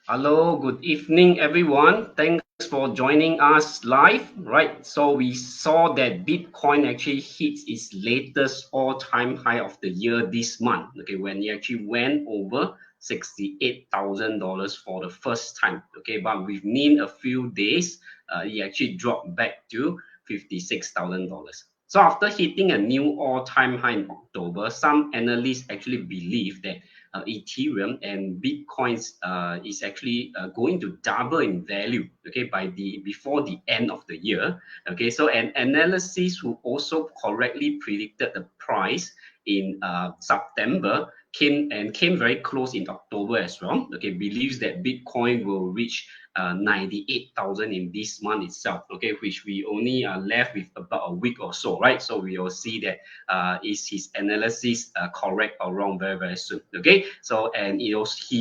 Hello, good evening, everyone. Thanks for joining us live. Right, so we saw that Bitcoin actually hits its latest all-time high of the year this month. Okay, when it actually went over $68,000 for the first time. Okay, but within a few days, it actually dropped back to $56,000. So after hitting a new all-time high in October, some analysts actually believe that Ethereum and Bitcoins is actually going to double in value. Okay, by the before the end of the year. Okay, so an analysis who also correctly predicted the price in September came very close in October as well. Okay, believes that Bitcoin will reach 98,000 in this month itself. Okay, which we only are left with about a week or so, right? So we will see that is his analysis correct or wrong very soon. Okay, so and he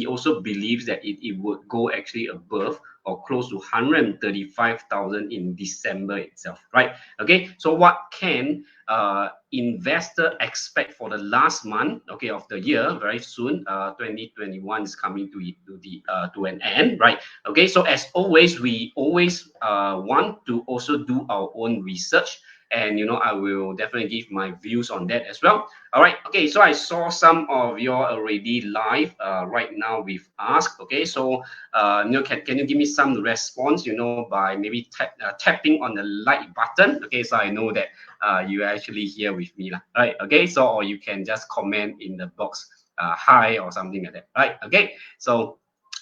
also believes that it would go actually above or close to 135,000 in December itself, right? Okay, so what can investor expect for the last month, okay, of the year? Very soon, 2021 is coming to an end, right? Okay, so as always, we always want to also do our own research, and I will definitely give my views on that as well. All right, okay, so I saw some of you already live right now with us. Okay, so can you give me some response, by maybe tapping on the like button? Okay, so I know that you are actually here with me lah. Right, okay, so or you can just comment in the box hi or something like that. Right, okay, so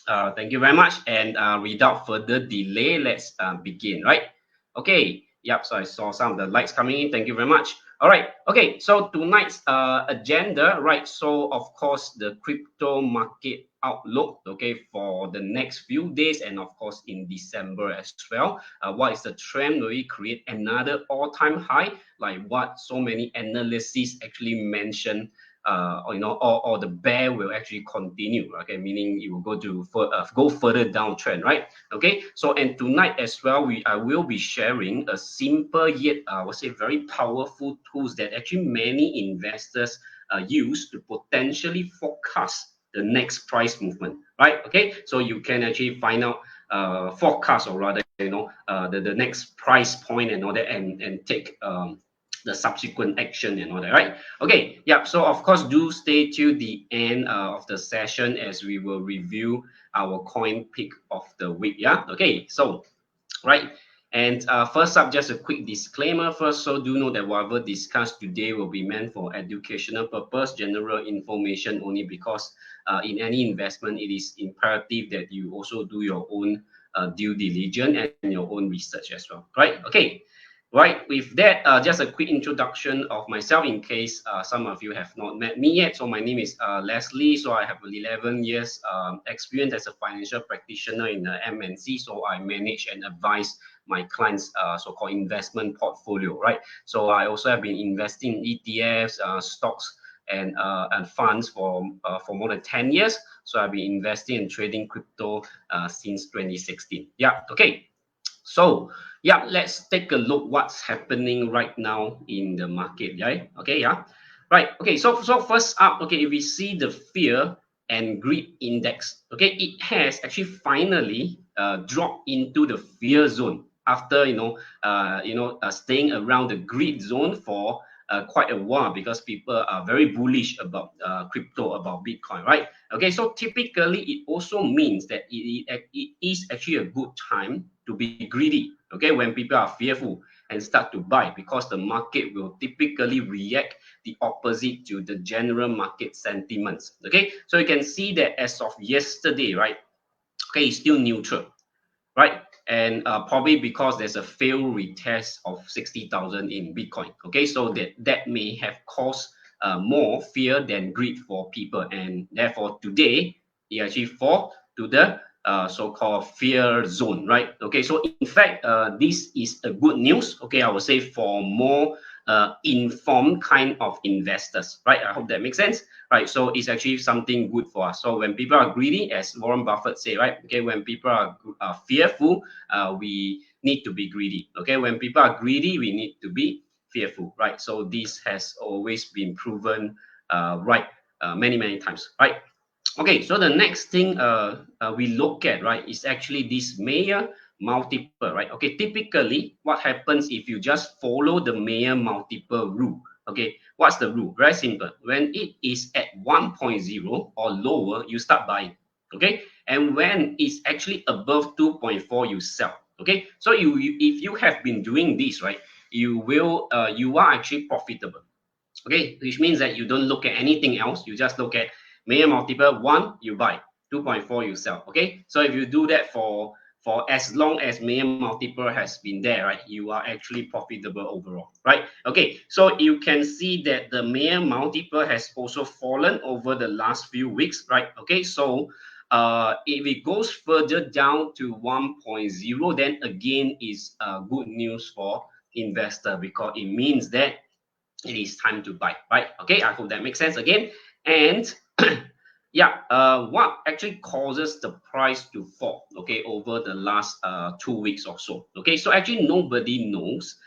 thank you very much. And without further delay, let's begin, right? Okay, yep, so I saw some of the likes coming in. Thank you very much. All right, okay, so tonight's agenda, right? So, of course, the crypto market outlook, okay, for the next few days and, of course, in December as well. What is the trend? Will we create another all-time high, like what so many analysts actually mentioned or the bear will actually continue, okay, meaning it will go further downtrend, right? Okay, so and tonight as well, I will be sharing a simple yet I would say very powerful tools that actually many investors use to potentially forecast the next price movement, right? Okay, so you can actually find out forecast, or rather, the next price point and all that, and take the subsequent action and all that, right? Okay, yeah. So of course, do stay till the end of the session as we will review our coin pick of the week. Yeah. Okay. So right. And first up, just a quick disclaimer first. So do know that whatever discussed today will be meant for educational purpose, general information only, because in any investment, it is imperative that you also do your own due diligence and your own research as well. Right. Okay. Right, with that, just a quick introduction of myself in case some of you have not met me yet. So my name is Leslie. So I have 11 years experience as a financial practitioner in the MNC. So I manage and advise my clients' so-called investment portfolio, right? So I also have been investing in ETFs, stocks, and funds for more than 10 years. So I've been investing and trading crypto since 2016. Yeah, okay. So yeah, let's take a look what's happening right now in the market. Yeah. Okay. Yeah. Right. Okay. So first up, okay, if we see the fear and greed index, okay, it has actually finally dropped into the fear zone after staying around the greed zone for quite a while, because people are very bullish about crypto, about Bitcoin, right? Okay, so typically it also means that it is actually a good time to be greedy, okay, when people are fearful and start to buy, because the market will typically react the opposite to the general market sentiments. Okay, so you can see that as of yesterday, right, okay, it's still neutral, right? And probably because there's a failed retest of 60,000 in Bitcoin. Okay, so that may have caused more fear than greed for people, and therefore today it actually fall to the so-called fear zone, right? Okay, so in fact, this is a good news. Okay, I would say for more informed kind of investors, right? I hope that makes sense, right? So it's actually something good for us. So when people are greedy, as Warren Buffett say, right? Okay, when people are fearful, we need to be greedy. Okay, when people are greedy, we need to be fearful, right? So this has always been proven right many times, right? Okay, so the next thing we look at, right, is actually this Mayer multiple, right? Okay, typically what happens if you just follow the Mayer multiple rule? Okay, what's the rule? Very simple. When it is at 1.0 or lower, you start buying. Okay, and when it's actually above 2.4, you sell. Okay, so if you have been doing this, right, you are actually profitable. Okay, which means that you don't look at anything else. You just look at Mayer multiple one, you buy 2.4, you sell. Okay, so if you do that for as long as Mayer multiple has been there, right, you are actually profitable overall, right? Okay, so you can see that the Mayer multiple has also fallen over the last few weeks, right? Okay, so if it goes further down to 1.0, then again is good news for investor, because it means that it is time to buy, right? Okay, I hope that makes sense again. And yeah, what actually causes the price to fall, okay, over the last 2 weeks or so? Okay, so actually nobody knows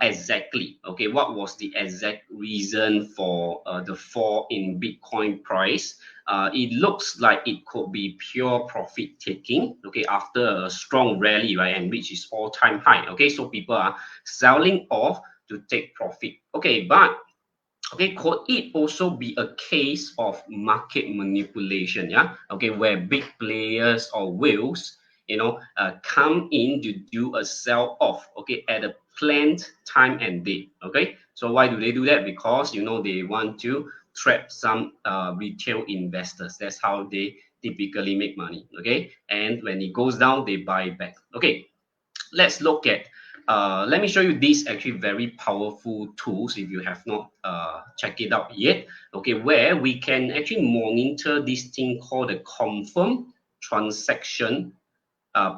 exactly, okay, what was the exact reason for the fall in Bitcoin price. It looks like it could be pure profit taking, okay, after a strong rally, right, and which is all-time high. Okay, so people are selling off to take profit. Okay, but okay, could it also be a case of market manipulation? Yeah, okay, where big players or whales, come in to do a sell off, okay, at a planned time and date. Okay, so why do they do that? Because they want to trap some retail investors. That's how they typically make money. Okay, and when it goes down, they buy back. Okay, let's look at let me show you these actually very powerful tools if you have not checked it out yet. Okay, where we can actually monitor this thing called the confirm transaction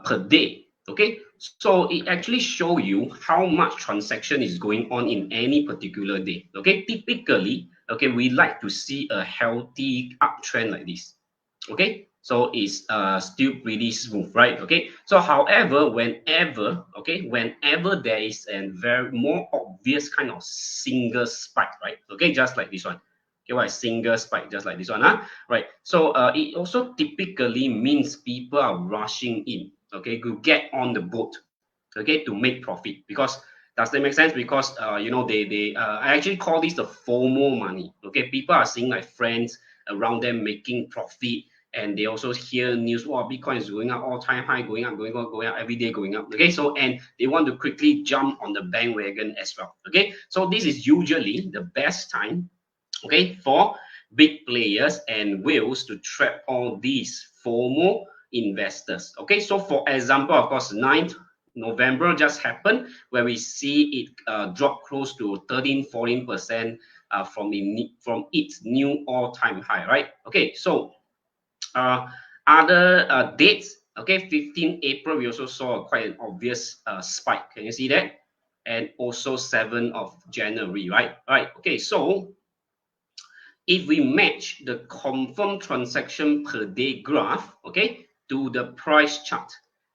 per day. Okay, so it actually show you how much transaction is going on in any particular day. Okay, typically, okay, we like to see a healthy uptrend like this. Okay, so it's still pretty smooth, right? Okay, so however, whenever there is a very more obvious kind of single spike, right? Okay, just like this one. Okay, what is single spike? Just like this one, huh? Right, so it also typically means people are rushing in, okay, to get on the boat, okay, to make profit. Because does that make sense? Because they I actually call this the FOMO money. Okay, people are seeing like friends around them making profit, and they also hear news, wow, Bitcoin is going up, all-time high, going up, going up, every day going up. Okay, so and they want to quickly jump on the bandwagon as well. Okay, so this is usually the best time, okay, for big players and whales to trap all these FOMO investors. Okay, so for example, of course, 9th November just happened, where we see it drop close to 13-14% from its new all-time high, right? Okay, so uh, other dates, okay, 15 April, we also saw quite an obvious spike. Can you see that? And also 7th of January, right? Right. Okay, so if we match the confirmed transaction per day graph, okay, to the price chart,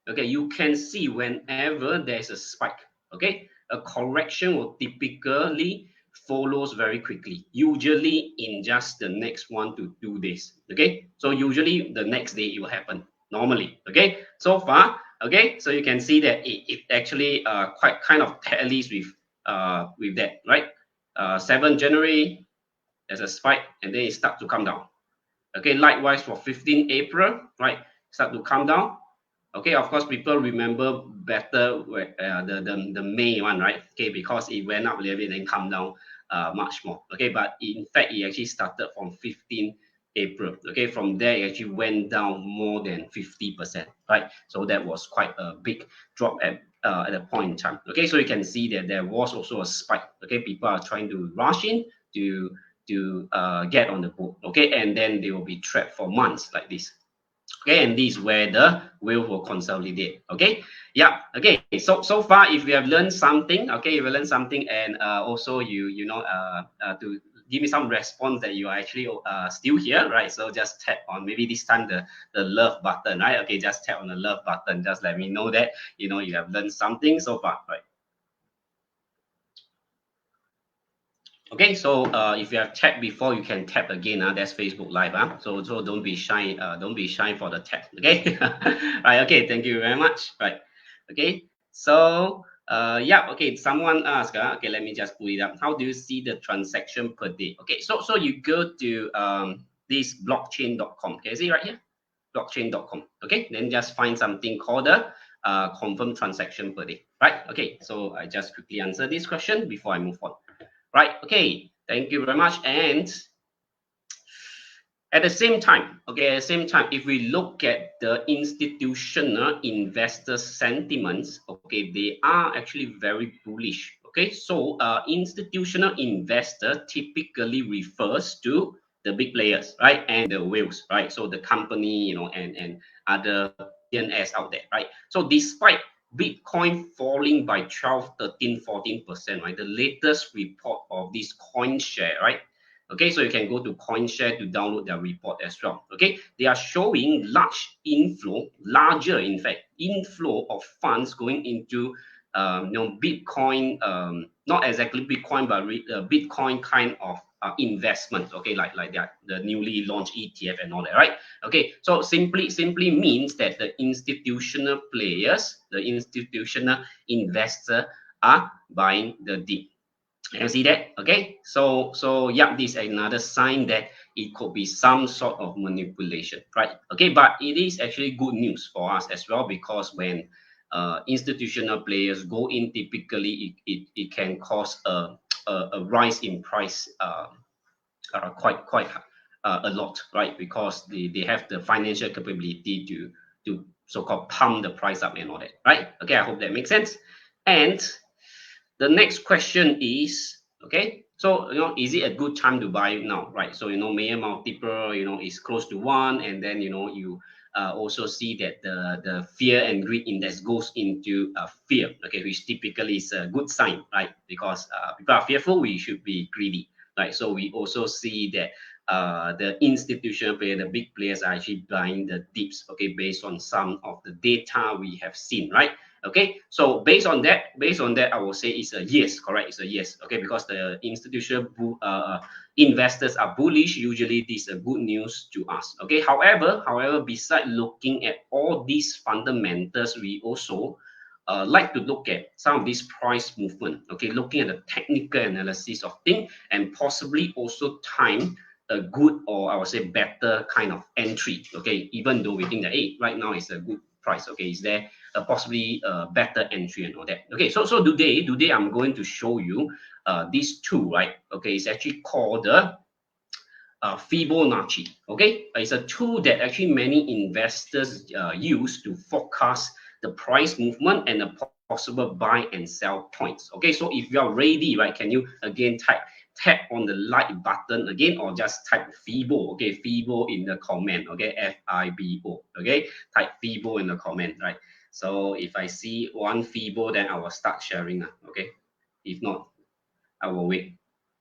okay, you can see whenever there's a spike, okay, a correction will typically follows very quickly, usually in just the next 1 to 2 days. Okay, so usually the next day it will happen normally. Okay, so far, okay, so you can see that it actually quite kind of tallies with that, right? 7 January, there's a spike, and then it start to come down. Okay, likewise for 15 April, right, start to come down. Okay, of course, people remember better the May one, right? Okay, because it went up a little bit and then come down much more. Okay, but in fact, it actually started from 15 April. Okay, from there, it actually went down more than 50%, right? So that was quite a big drop at a point in time. Okay, so you can see that there was also a spike. Okay, people are trying to rush in to get on the boat. Okay, and then they will be trapped for months like this. Okay, and this is where the wheel will consolidate. Okay, yeah. Okay, so far, if you have learned something, okay, if you learned something, and also to give me some response that you are actually still here, right? So just tap on, maybe this time the love button, right? Okay, just tap on the love button. Just let me know that you have learned something so far, right? Okay, so if you have tapped before, you can tap again. That's Facebook Live. So don't be shy. Don't be shy for the tap. Okay. Right. Okay. Thank you very much. Right. Okay. So yeah. Okay. Someone asked. Okay. Let me just pull it up. How do you see the transaction per day? Okay. So you go to this blockchain.com. Okay. See right here, blockchain.com. Okay. Then just find something called the confirm transaction per day. Right. Okay. So I just quickly answer this question before I move on. Right. Okay. Thank you very much. And at the same time, okay, at the same time, if we look at the institutional investor sentiments, okay, they are actually very bullish. Okay, so institutional investor typically refers to the big players, right, and the whales, right? So the company, and other billionaires out there, right? So despite Bitcoin falling by 12, 13, 14%, right? The latest report of this coin share, right? Okay, so you can go to CoinShare to download their report as well. Okay, they are showing large inflow, larger in fact, inflow of funds going into Bitcoin, not exactly Bitcoin, but Bitcoin kind of investment. Okay, like that, the newly launched ETF and all that, right? Okay, so simply means that the institutional players, the institutional investor are buying the dip. You see that? Okay. So yeah, this is another sign that it could be some sort of manipulation, right? Okay, but it is actually good news for us as well, because when institutional players go in, typically it can cause a rise in price, quite a lot, right? Because they have the financial capability to so-called pump the price up and all that, right? Okay, I hope that makes sense. And the next question is, okay, so is it a good time to buy now, right? So Mayer multiple is close to 1, and then you also see that the fear and greed index goes into fear, okay, which typically is a good sign, right? Because people are fearful, we should be greedy, right? So we also see that the institutional player, the big players, are actually buying the dips, okay, based on some of the data we have seen, right? Okay, so based on that, I will say it's a yes, correct? It's a yes, okay, because the institutional investors are bullish. Usually, this is a good news to us. Okay, however, beside looking at all these fundamentals, we also like to look at some of this price movement. Okay, looking at the technical analysis of things, and possibly also time a good, or I would say better kind of entry. Okay, even though we think that hey, right now is a good price. Okay, is there possibly a better entry and all that? Okay, so today I'm going to show you these two, right? Okay, it's actually called the Fibonacci. Okay, it's a tool that actually many investors use to forecast the price movement and the possible buy and sell points. Okay, so if you are ready, right, can you again tap on the like button again, or just type Fibo? Okay, Fibo in the comment. Okay, Fibo. Okay, type Fibo in the comment, right? So if I see one Fibo, then I will start sharing. Okay, if not, I will wait.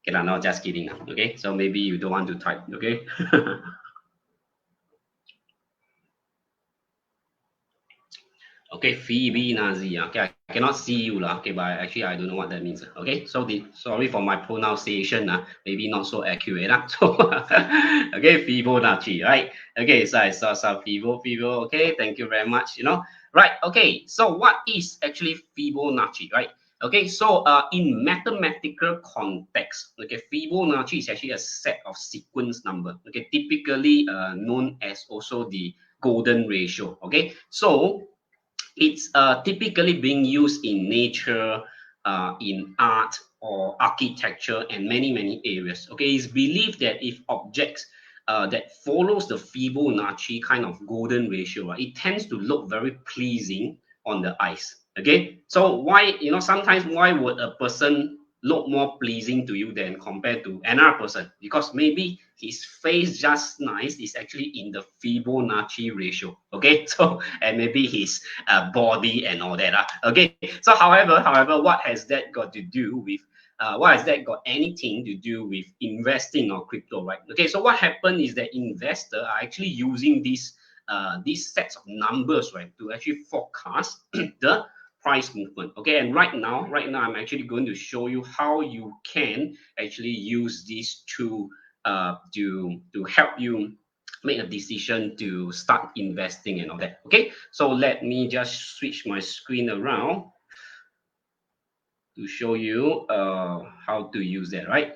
Okay, not just kidding. Okay, so maybe you don't want to type. Okay. Okay, Phoebe Nazi. Okay, I cannot see you lah. Okay, but actually I don't know what that means. Okay, so sorry for my pronunciation. Maybe not so accurate. So okay, Fibonacci, right? Okay, so I saw some Fibo. Okay, thank you very much. Right. Okay, so what is actually Fibonacci, right? Okay, so in mathematical context, okay, Fibonacci is actually a set of sequence number. Okay, typically known as also the golden ratio. Okay, so it's typically being used in nature, in art or architecture, and many areas. Okay, it's believed that if objects that follows the Fibonacci kind of golden ratio, right, it tends to look very pleasing on the eyes. Okay, so why, sometimes why would a person look more pleasing to you than compared to another person? Because maybe his face just nice is actually in the Fibonacci ratio. Okay, so and maybe his body and all that. Okay, so however, what has that got to do with what has that got anything to do with investing or crypto, right? Okay, so what happened is that investors are actually using these sets of numbers, right, to actually forecast the price movement. Okay, and right now I'm actually going to show you how you can actually use these two to help you make a decision to start investing and all that. Okay, so let me just switch my screen around to show you how to use that, right?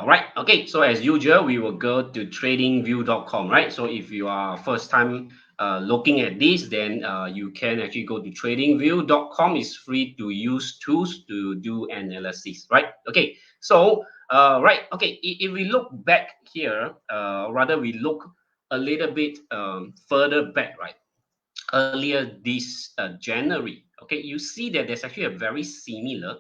All right, okay, so as usual, we will go to tradingview.com, right? So if you are first time looking at this, then you can actually go to tradingview.com. It's free to use tools to do analysis, right? Okay, so right, okay, if we look back here, rather we look a little bit further back, right? Earlier this January. Okay, you see that there's a very similar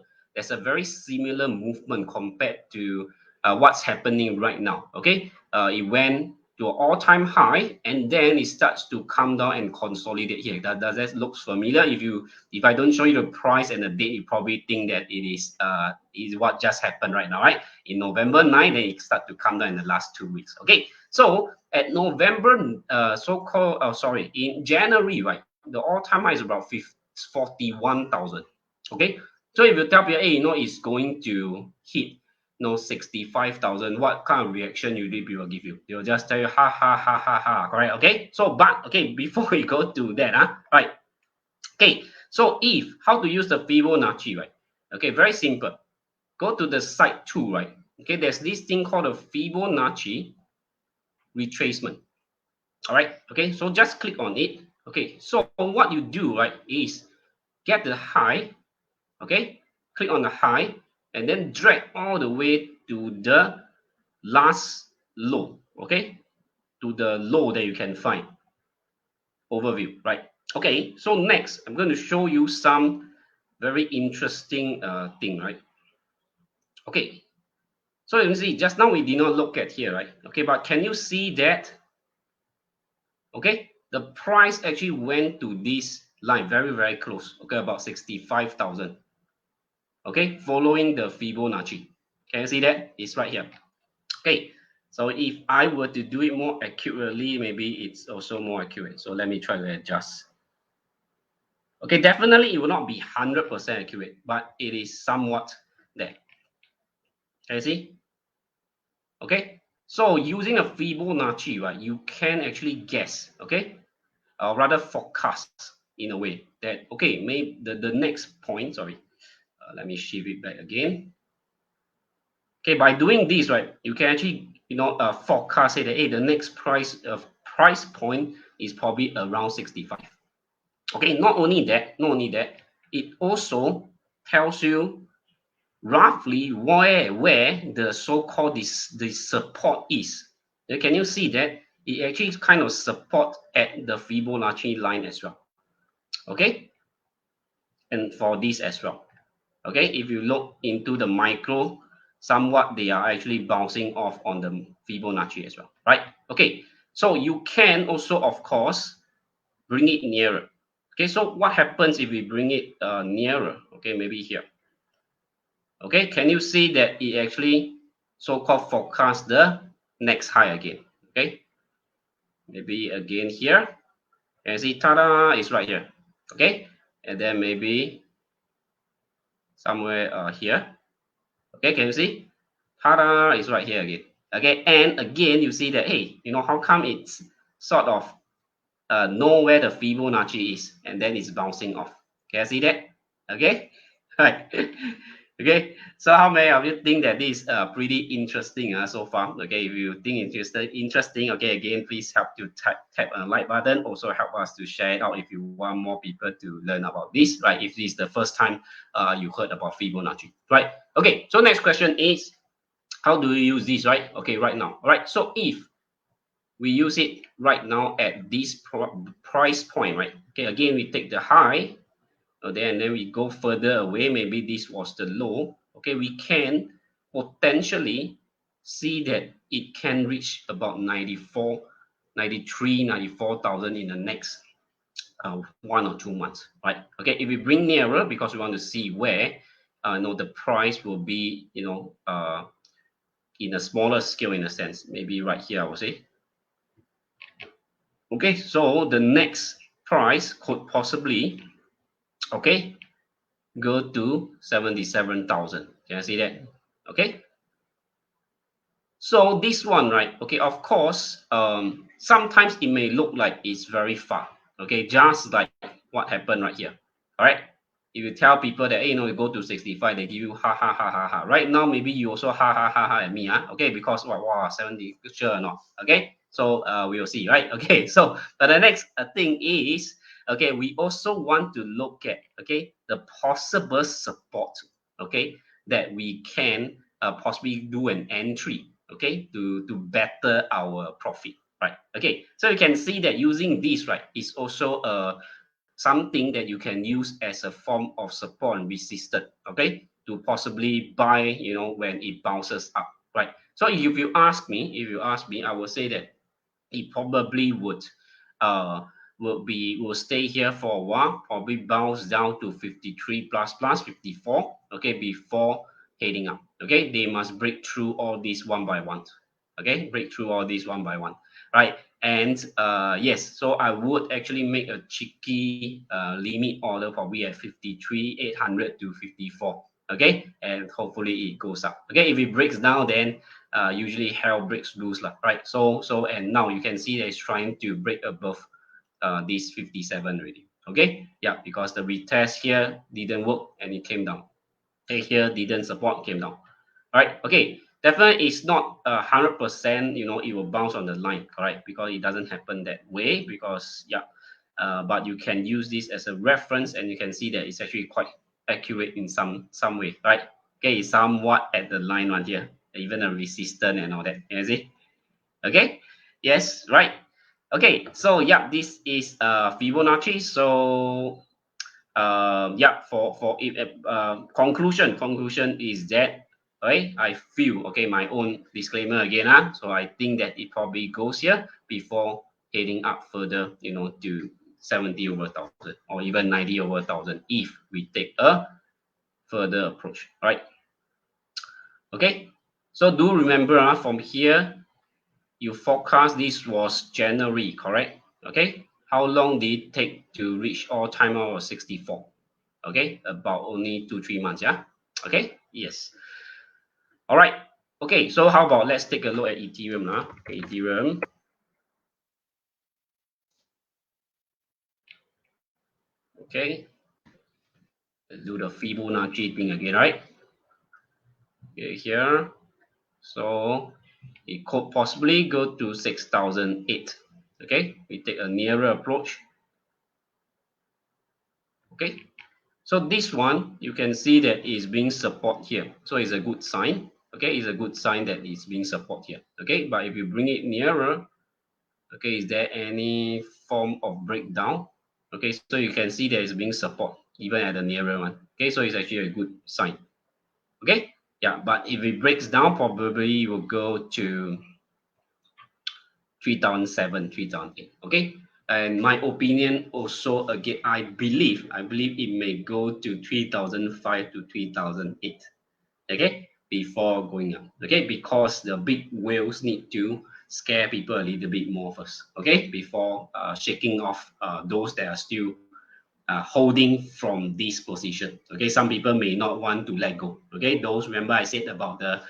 movement compared to what's happening right now. Okay, it went to an all-time high and then it starts to come down and consolidate here. Does that look familiar? If I don't show you the price and the date, you probably think that it is what just happened right now, right? In November 9, then it start to come down in the last 2 weeks. Okay, so at November, so-called, sorry, in January, right, the all-time high is about 41,000. Okay, so if you tell people, hey, it's going to hit, 65,000, what kind of reaction usually people give you? They'll just tell you, ha, ha, ha, ha, ha, correct? Okay, so, but, okay, before we go to that, right, okay, so how to use the Fibonacci, right? Okay, very simple. Go to the site 2, right? Okay, there's this thing called a Fibonacci retracement. All right, okay, so just click on it. Okay, so what you do, right, is get the high. Okay, click on the high and then drag all the way to the last low. Okay, to the low that you can find. Overview, right? Okay, so next I'm going to show you some very interesting thing, right? Okay, so you see just now we did not look at here, right? Okay, but can you see that? Okay, the price actually went to this line very, very close. Okay, about 65,000. Okay, following the Fibonacci. Can you see that? It's right here. Okay, so if I were to do it more accurately, maybe it's also more accurate. So let me try to adjust. Okay, definitely it will not be 100% accurate, but it is somewhat there. Can you see? Okay, so using a Fibonacci, right, you can actually guess, okay, rather forecast in a way that, okay, maybe the next point, sorry, let me shift it back again. Okay, by doing this, right, you can actually, forecast, say that, hey, the next price point is probably around 65. Okay, not only that, it also tells you roughly where the so-called the support is. Can you see that it actually kind of support at the Fibonacci line as well? Okay, and for this as well. Okay, if you look into the micro, somewhat they are actually bouncing off on the Fibonacci as well, right? Okay, so you can also, of course, bring it nearer. Okay, so what happens if we bring it nearer? Okay, maybe here. Okay, can you see that it actually so-called forecast the next high again? Okay, maybe again here. And see, ta-da, it's right here. Okay, and then maybe somewhere here. Okay, can you see? Ta-da, it's right here again. Okay, and again, you see that, hey, how come it's sort of know where the Fibonacci is, and then it's bouncing off. Can you see that? Okay, right. Okay, so how many of you think that this is pretty interesting so far? Okay, if you think interesting, okay, again, please help to tap on the like button. Also help us to share it out if you want more people to learn about this, right? If this is the first time you heard about Fibonacci, right? Okay, so next question is, how do you use this, right? Okay, right now, all right? So if we use it right now at this price point, right? Okay, again, we take the high, okay, and then we go further away. Maybe this was the low. Okay, we can potentially see that it can reach about 94, 93, 94,000 in the next 1 or 2 months, right? Okay, if we bring nearer, because we want to see where, the price will be, in a smaller scale in a sense, maybe right here, I would say. Okay, so the next price could possibly, okay, go to 77,000. Can I see that? Okay. So this one, right? Okay, of course, sometimes it may look like it's very far. Okay, just like what happened right here. All right. If you tell people that, hey, you go to 65, they give you ha ha ha ha ha. Right now, maybe you also ha ha ha ha at me, huh? Okay, because wow, 70, sure or not? Okay, so we will see, right? Okay, so but the next thing is, okay, we also want to look at, okay, the possible support, okay, that we can possibly do an entry, okay, to better our profit, right? Okay, so you can see that using this, right, is also something that you can use as a form of support and resistance, okay, to possibly buy, when it bounces up, right? So if you ask me, I will say that it probably uh will stay here for a while, probably bounce down to 53 plus 54, okay, before heading up. Okay, they must break through all these one by one. Okay, break through all these one by one, right? And yes, so I would actually make a cheeky limit order probably at 53,800 to 54. Okay, and hopefully it goes up. Okay, if it breaks down, then usually hell breaks loose lah, right? So and now you can see that it's trying to break above this 57 already. Okay, yeah, because the retest here didn't work and it came down. Okay, here didn't support, came down. All right, okay, definitely it's not 100%, it will bounce on the line, correct? Because it doesn't happen that way, because yeah, but you can use this as a reference and you can see that it's actually quite accurate in some way, right? Okay, it's somewhat at the line one here, even a resistance and all that. You see? Okay, yes, right. Okay, so yeah, this is Fibonacci. So yeah, for it, conclusion is that, okay, I feel, okay, my own disclaimer again, so I think that it probably goes here before heading up further, to 70 over 1,000 or even 90 over 1,000 if we take a further approach, right? Okay, so do remember, from here you forecast this was January, correct? Okay, how long did it take to reach all time out of 64? Okay, about only 2 3 months, yeah. Okay, yes. All right. Okay, so how about let's take a look at Ethereum now. Okay, Ethereum. Okay, let's do the Fibonacci thing again, right? Okay, here. So it could possibly go to 6,008. Okay, we take a nearer approach. Okay, so this one you can see that is being support here, so it's a good sign. Okay, it's a good sign that it's being support here. Okay, but if you bring it nearer, okay, is there any form of breakdown? Okay, so you can see that it's being support even at the nearer one. Okay, so it's actually a good sign. Okay, yeah, but if it breaks down, probably it will go to 3,007, 3,008. Okay, and my opinion also, again, I believe it may go to 3,005 to 3,008. Okay, before going up. Okay, because the big whales need to scare people a little bit more first. Okay, before shaking off those that are still holding from this position. Okay, some people may not want to let go. Okay, those, remember I said about the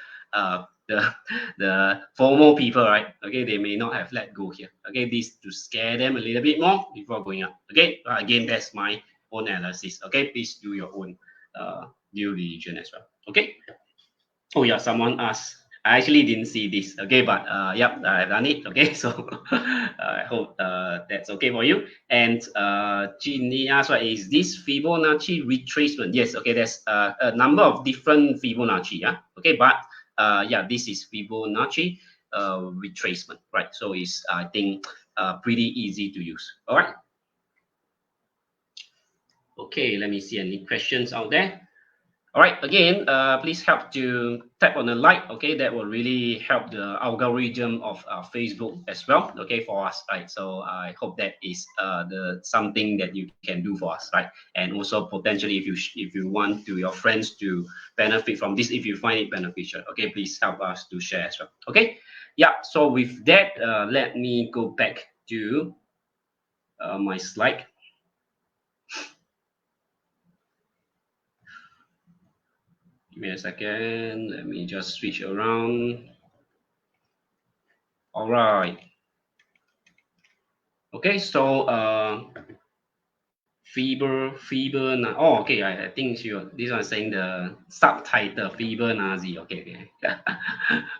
the FOMO people, right? Okay, they may not have let go here. Okay, this to scare them a little bit more before going up. Okay, again, that's my own analysis. Okay, please do your own due diligence as well. Okay. Oh yeah, someone asked. I actually didn't see this. Okay, but yep, I've done it. Okay, so I hope that's okay for you. And Ginny asked, what is this Fibonacci retracement? Yes, okay, there's a number of different Fibonacci. Yeah, okay, but yeah, this is Fibonacci retracement, right? So it's, I think, pretty easy to use. All right. Okay, let me see any questions out there. All right, again, please help to tap on the like. Okay, that will really help the algorithm of Facebook as well. Okay, for us, right? So I hope that is the something that you can do for us, right? And also potentially, if you want to your friends to benefit from this, if you find it beneficial, okay, please help us to share as well. Okay, yeah. So with that, let me go back to my slide. Give me a second. Let me just switch around. All right. Okay, so Fibonacci. Oh, okay. I think this one saying the subtitle Fibonacci. Okay, okay.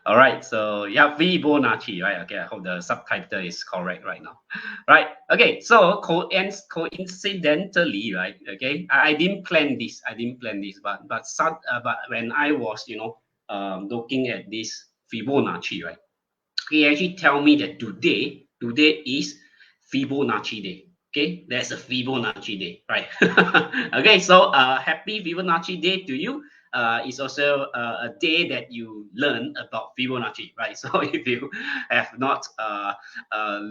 All right. So yeah, Fibonacci. Right. Okay. I hope the subtitle is correct right now. Right. Okay. So coincidentally, right. Okay. I didn't plan this. I didn't plan this. But when I was looking at this Fibonacci, right, he actually tell me that today is Fibonacci day. Okay, that's a Fibonacci day, right? Okay, so happy Fibonacci day to you. It's also a day that you learn about Fibonacci, right? So if you have not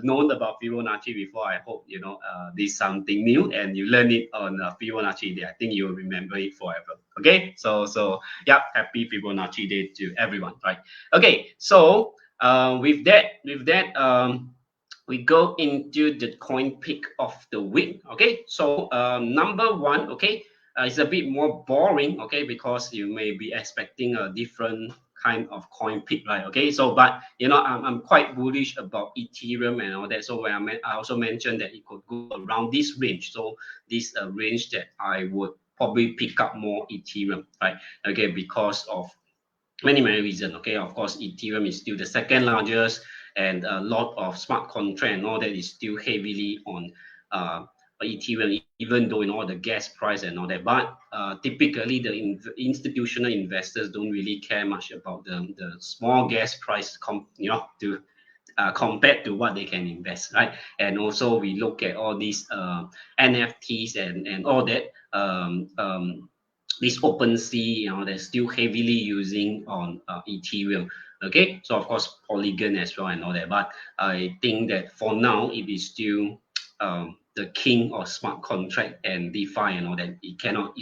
known about Fibonacci before, I hope you know this is something new and you learn it on Fibonacci day. I think you will remember it forever. Okay, so yeah, happy Fibonacci day to everyone, right? Okay, so with that, we go into the coin pick of the week. Okay, so number one, okay, it's a bit more boring, okay, because you may be expecting a different kind of coin pick, right? Okay, so but you know, I'm quite bullish about Ethereum and all that. So when I also mentioned that it could go around this range. So this range that I would probably pick up more Ethereum, right? Okay, because of many reasons. Okay, of course Ethereum is still the second largest, and a lot of smart contract and all that is still heavily on Ethereum, even though in all the gas price and all that. But typically the institutional investors don't really care much about the small gas price to compared to what they can invest, right? And also we look at all these NFTs and all that. This OpenSea, you know, they're still heavily using on Ethereum. Okay, so of course Polygon as well and all that. But I think that for now it is still the king of smart contract and DeFi and all that. You cannot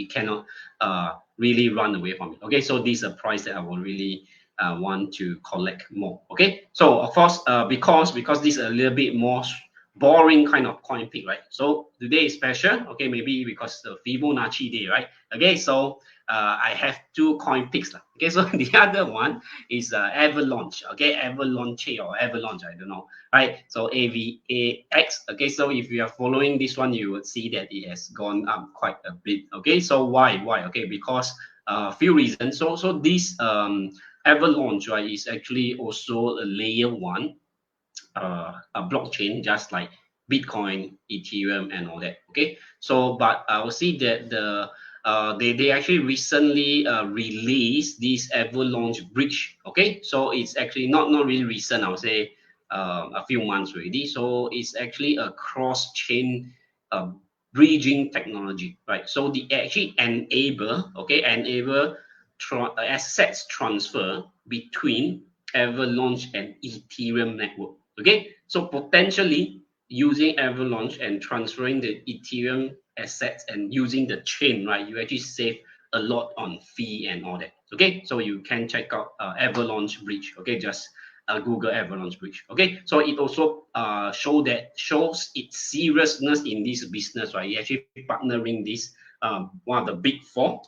really run away from it. Okay, so this is a price that I will really want to collect more. Okay, so of course because this is a little bit more boring kind of coin pick, right? So today is special. Okay, maybe because the Fibonacci day, right? Okay, so I have two coin picks. Okay, so the other one is Avalanche. Okay, Avalanche or Avalanche, I don't know. Right, so AVAX. Okay, so if you are following this one, you would see that it has gone up quite a bit. Okay, so why? Okay, because a few reasons. So this Avalanche, right, is actually also a layer one a blockchain, just like Bitcoin, Ethereum, and all that. Okay, so but I will see that they actually recently released this Avalanche bridge. Okay, so it's actually not really recent. I would say a few months already. So it's actually a cross chain uh, bridging technology, right? So the actually enable assets transfer between Avalanche and Ethereum network. Okay, so potentially using Avalanche and transferring the Ethereum assets and using the chain, right? You actually save a lot on fee and all that. Okay, so you can check out Avalanche Bridge. Okay, just Google Avalanche Bridge. Okay, so it also shows its seriousness in this business, right? You actually partnering this one of the big four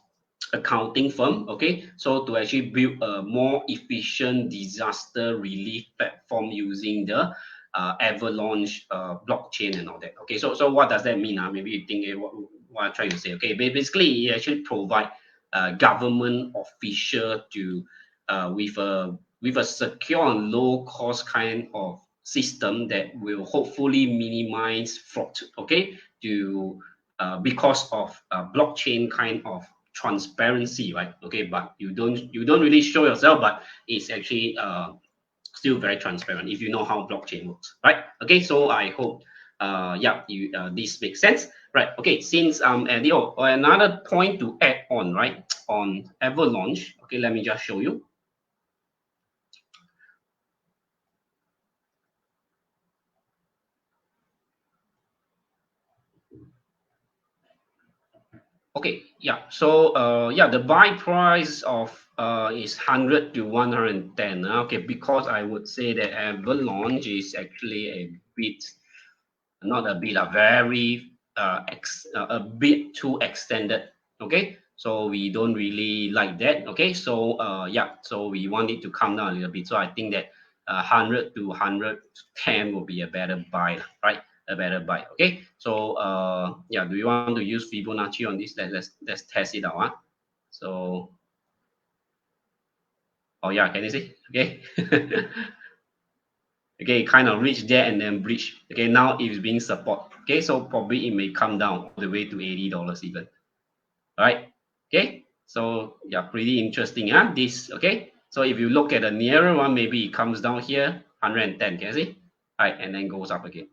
accounting firm. Okay, so to actually build a more efficient disaster relief platform using the Avalanche blockchain and all that. Okay, so what does that mean? Maybe you think what I'm trying to say. Okay, basically it actually provide government official to with a secure and low cost kind of system that will hopefully minimize fraud. Okay, to because of blockchain kind of transparency, right? Okay, but you don't really show yourself, but it's actually still very transparent if you know how blockchain works, right? Okay, so I hope yeah, this makes sense, right? Okay, since and another point to add on, right, on Avalanche. Okay, let me just show you. Okay, yeah. So yeah, the buy price of is 100 to 110. Okay, because I would say that Avalanche is actually a bit not a bit, very a bit too extended. Okay, so we don't really like that. Okay, so yeah, so we want it to come down a little bit. So I think that 100 to 110 will be a better buy, right? A better buy. Okay, so yeah, do you want to use Fibonacci on this? Let's test it out. Huh? So oh yeah, can you see? Okay. Okay, kind of reach there and then breach. Okay, now it's being support. Okay, so probably it may come down all the way to $80 even. All right. Okay, so yeah, pretty interesting. Huh? This okay. So if you look at the nearer one, maybe it comes down here, 110. Can you see? All right, and then goes up again.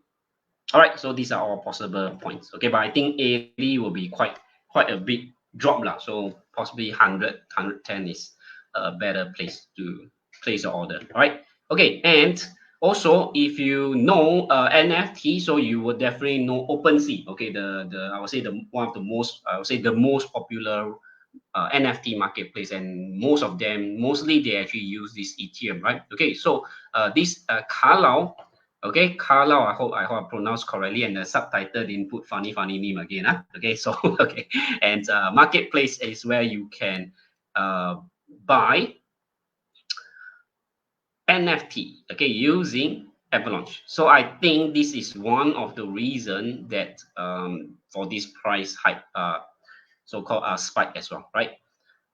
All right, so these are all possible points. Okay, but I think 80 will be quite a big drop lah. So possibly 100, is a better place to place the order. All right. Okay, and also if you know NFT, so you will definitely know OpenSea. Okay, the I would say the one of the most I would say the most popular NFT marketplace, and most of them mostly they actually use this Ethereum, right? Okay, so this Carlau, okay, Carlau, I hope I pronounced correctly, and the subtitle didn't put funny name again, huh? Okay, so okay, and marketplace is where you can buy NFT, okay, using Avalanche. So I think this is one of the reason that for this price hike, so-called spike as well, right?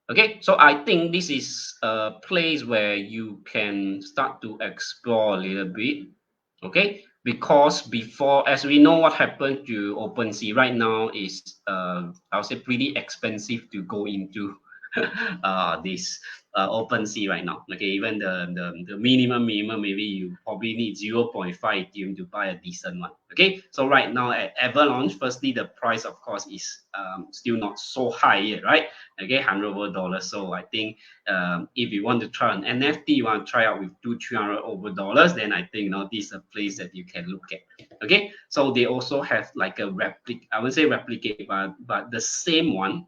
Okay, so I think this is a place where you can start to explore a little bit. Okay, because before, as we know, what happened to OpenSea right now is, I would say, pretty expensive to go into this OpenSea right now. Okay, even the minimum, maybe you probably need 0.5 Ethereum to buy a decent one. Okay, so right now at Avalanche, firstly, the price, of course, is still not so high yet, right? Okay, $100 over. So I think if you want to try an NFT, you want to try out with $200-300 over, then I think this is a place that you can look at. Okay, so they also have like a replic. I wouldn't say replicate, but the same one.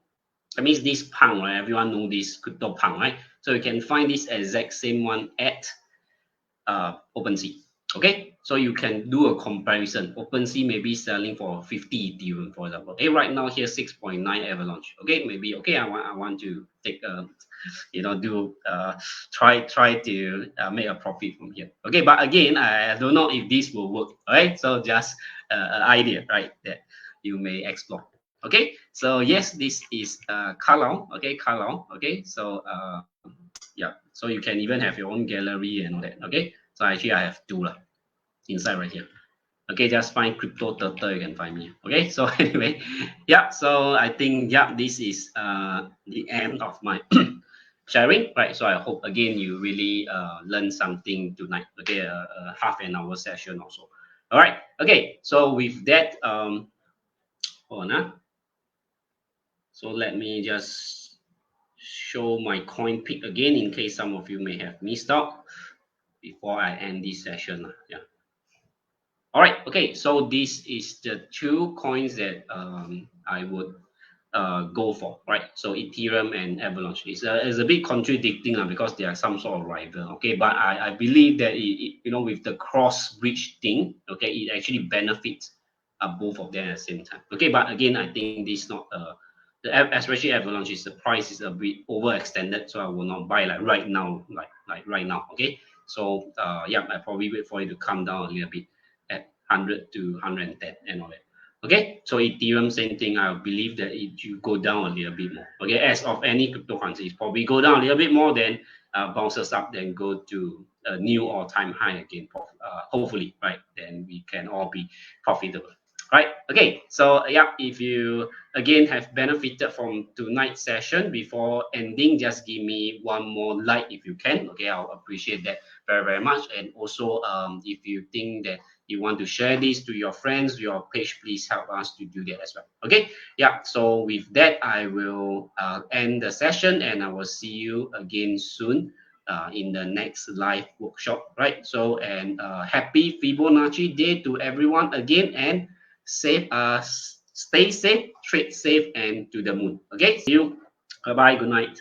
That means this punk, right? Everyone know this crypto punk, right? So you can find this exact same one at OpenSea. Okay, so you can do a comparison. OpenSea may be selling for 50 Ethereum, for example. Hey, right now here 6.9 Avalanche. Okay, maybe okay. I want to take do try to make a profit from here. Okay, but again, I don't know if this will work. All right, so just an idea, right? That you may explore. Okay, so yes, this is Kalau. Okay, Kalau. Okay, so yeah, so you can even have your own gallery and all that. Okay, so actually I have two lah inside right here. Okay, just find crypto turtle, you can find me. Okay, so anyway, yeah, so I think yeah, this is the end of my sharing, right? So I hope again you really learn something tonight. Okay, a half an hour session also. All right, okay, so with that hold on. So let me just show my coin pick again in case some of you may have missed out before I end this session. Yeah. All right. Okay. So this is the two coins that I would go for, right? So Ethereum and Avalanche is a bit contradicting because they are some sort of rival. Okay, but I believe that with the cross bridge thing, okay, it actually benefits both of them at the same time. Okay, but again, I think this not especially Avalanche is the price is a bit overextended, so I will not buy like right now, like right now. Okay, so yeah, I probably wait for it to come down a little bit at 100 to 110 and all that. Okay, so Ethereum, same thing. I believe that it should go down a little bit more. Okay, as of any cryptocurrencies, probably go down a little bit more, then bounces up, then go to a new all-time high again. Hopefully, right? Then we can all be profitable. Right. Okay. So yeah, if you again have benefited from tonight's session, before ending, just give me one more like if you can. Okay, I'll appreciate that very much. And also, if you think that you want to share this to your friends, your page, please help us to do that as well. Okay, yeah, so with that, I will end the session, and I will see you again soon in the next live workshop, right? So, and happy Fibonacci day to everyone again, and stay safe, trade safe, and to the moon. Okay, see you. Bye bye. Good night.